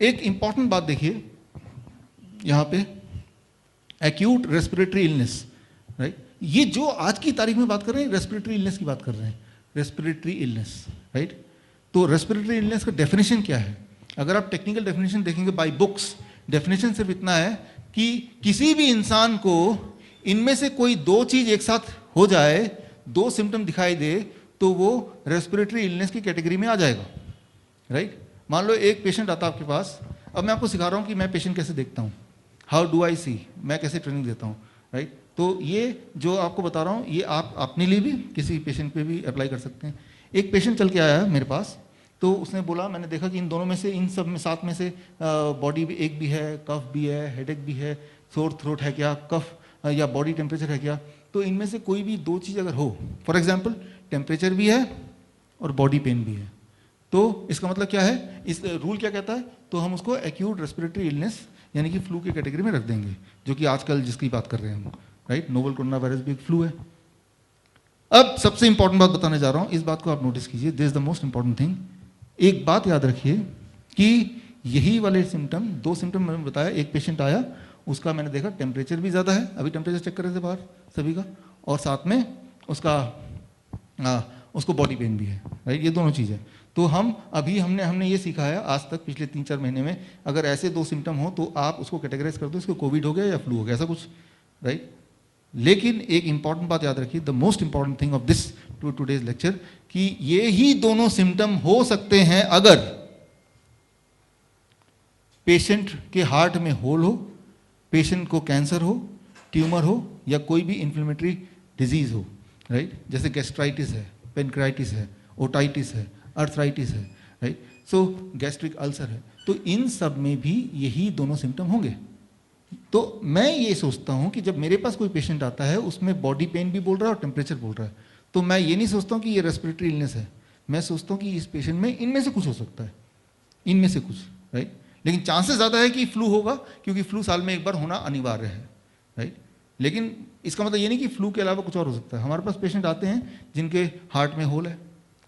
एक इंपॉर्टेंट बात देखिए यहाँ पे, एक्यूट रेस्पिरेटरी इलनेस, राइट। ये जो आज की तारीख में बात कर रहे हैं रेस्पिरेटरी इलनेस की बात कर रहे हैं, रेस्पिरेटरी इलनेस, राइट। तो रेस्पिरेटरी इलनेस का डेफिनेशन क्या है? अगर आप टेक्निकल डेफिनेशन देखेंगे बाय बुक्स, डेफिनेशन सिर्फ इतना है कि किसी भी इंसान को इनमें से कोई दो चीज एक साथ हो जाए, दो सिम्टम दिखाई दे, तो वो रेस्पिरेटरी इलनेस की कैटेगरी में आ जाएगा, राइट। मान लो एक पेशेंट आता है आपके पास, अब मैं आपको सिखा रहा हूँ कि मैं पेशेंट कैसे देखता हूँ, हाउ डू आई सी, मैं कैसे ट्रेनिंग देता हूँ, राइट। तो ये जो आपको बता रहा हूँ ये आप अपने लिए भी किसी पेशेंट पे भी अप्लाई कर सकते हैं। एक पेशेंट चल के आया है मेरे पास, तो उसने बोला, मैंने देखा कि इन दोनों में से, इन सब में साथ में से बॉडी भी एक भी है, कफ भी है, हेडेक भी है, सोर थ्रोट है क्या, कफ या बॉडी टेम्परेचर है क्या, तो इनमें से कोई भी दो चीज़ अगर हो, फॉर एग्जांपल टेम्परेचर भी है और बॉडी पेन भी है, तो इसका मतलब क्या है, इस रूल क्या कहता है, तो हम उसको एक्यूट रेस्पिरेटरी इलनेस यानी कि फ्लू की कैटेगरी में रख देंगे, जो कि आजकल जिसकी बात कर रहे हैं हम, राइट। नोवल कोरोना वायरस भी एक फ्लू है। अब सबसे इंपॉर्टेंट बात बताने जा रहा हूं, इस बात को आप नोटिस कीजिए, this is the most important thing. एक बात याद रखिए कि यही वाले सिम्टम, दो सिम्टम मैंने बताया, एक पेशेंट आया, उसका मैंने देखा टेम्परेचर भी ज़्यादा है, अभी टेम्परेचर चेक कर रहे थे बाहर सभी का, और साथ में उसको बॉडी पेन भी है, राइट। ये दोनों चीज़ें, तो हमने ये सीखा है आज तक पिछले 3-4 महीने में, अगर ऐसे दो सिम्टम हो तो आप उसको कैटेगराइज कर दो, इसको कोविड हो गया या फ्लू हो गया, ऐसा कुछ, राइट। लेकिन एक इंपॉर्टेंट बात याद रखिए, the most important thing of this today's lecture, कि ये ही दोनों सिम्टम हो सकते हैं अगर पेशेंट के हार्ट में होल हो, पेशेंट को कैंसर हो, ट्यूमर हो, या कोई भी इन्फ्लेमेटरी डिजीज हो, राइट। जैसे गैस्ट्राइटिस है, पेनक्राइटिस है, ओटाइटिस है, अर्थराइटिस है, राइट। सो गैस्ट्रिक अल्सर है, तो इन सब में भी यही दोनों सिम्टम होंगे। तो मैं ये सोचता हूं कि जब मेरे पास कोई पेशेंट आता है, उसमें बॉडी पेन भी बोल रहा है और टेम्परेचर बोल रहा है, तो मैं ये नहीं सोचता हूं कि ये रेस्पिरेटरी इलनेस है, मैं सोचता हूं कि इस पेशेंट में इनमें से कुछ हो सकता है, इनमें से कुछ, राइट। लेकिन चांसेस ज़्यादा है कि फ्लू होगा, क्योंकि फ्लू साल में एक बार होना अनिवार्य है, राइट। लेकिन इसका मतलब ये नहीं कि फ्लू के अलावा कुछ और हो सकता है। हमारे पास पेशेंट आते हैं जिनके हार्ट में होल है,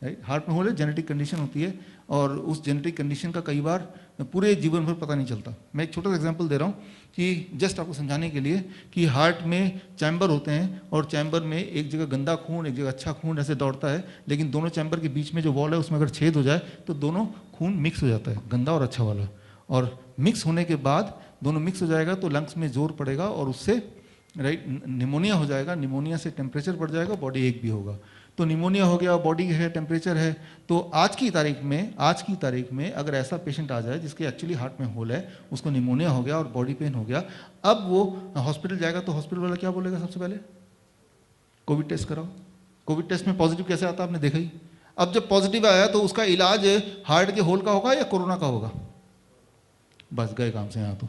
राइट। हार्ट में होल है, जेनेटिक कंडीशन होती है, और उस जेनेटिक कंडीशन का कई बार पूरे जीवन भर पता नहीं चलता। मैं एक छोटा सा एग्जांपल दे रहा हूँ कि जस्ट आपको समझाने के लिए, कि हार्ट में चैम्बर होते हैं, और चैम्बर में एक जगह गंदा खून, एक जगह अच्छा खून ऐसे दौड़ता है, लेकिन दोनों चैम्बर के बीच में जो वॉल है उसमें अगर छेद हो जाए तो दोनों खून मिक्स हो जाता है, गंदा और अच्छा वाला, और मिक्स होने के बाद दोनों मिक्स हो जाएगा तो लंग्स में जोर पड़ेगा और उससे, राइट, निमोनिया हो जाएगा, निमोनिया से टेम्परेचर बढ़ जाएगा, बॉडी एक भी होगा। तो निमोनिया हो गया, बॉडी है, टेम्परेचर है, तो आज की तारीख में अगर ऐसा पेशेंट आ जाए जिसके एक्चुअली हार्ट में होल है, उसको निमोनिया हो गया और बॉडी पेन हो गया, अब वो हॉस्पिटल जाएगा तो हॉस्पिटल वाला क्या बोलेगा? सबसे पहले कोविड टेस्ट कराओ। कोविड टेस्ट में पॉजिटिव कैसे आता है आपने देखा ही। अब जब पॉजिटिव आया तो उसका इलाज हार्ट के होल का होगा या कोरोना का होगा? बस गए काम से यहाँ तो,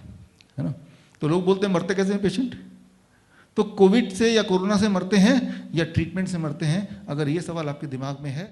है ना। तो लोग बोलते हैं मरते कैसे हैं पेशेंट? तो कोविड से या कोरोना से मरते हैं या ट्रीटमेंट से मरते हैं? अगर ये सवाल आपके दिमाग में है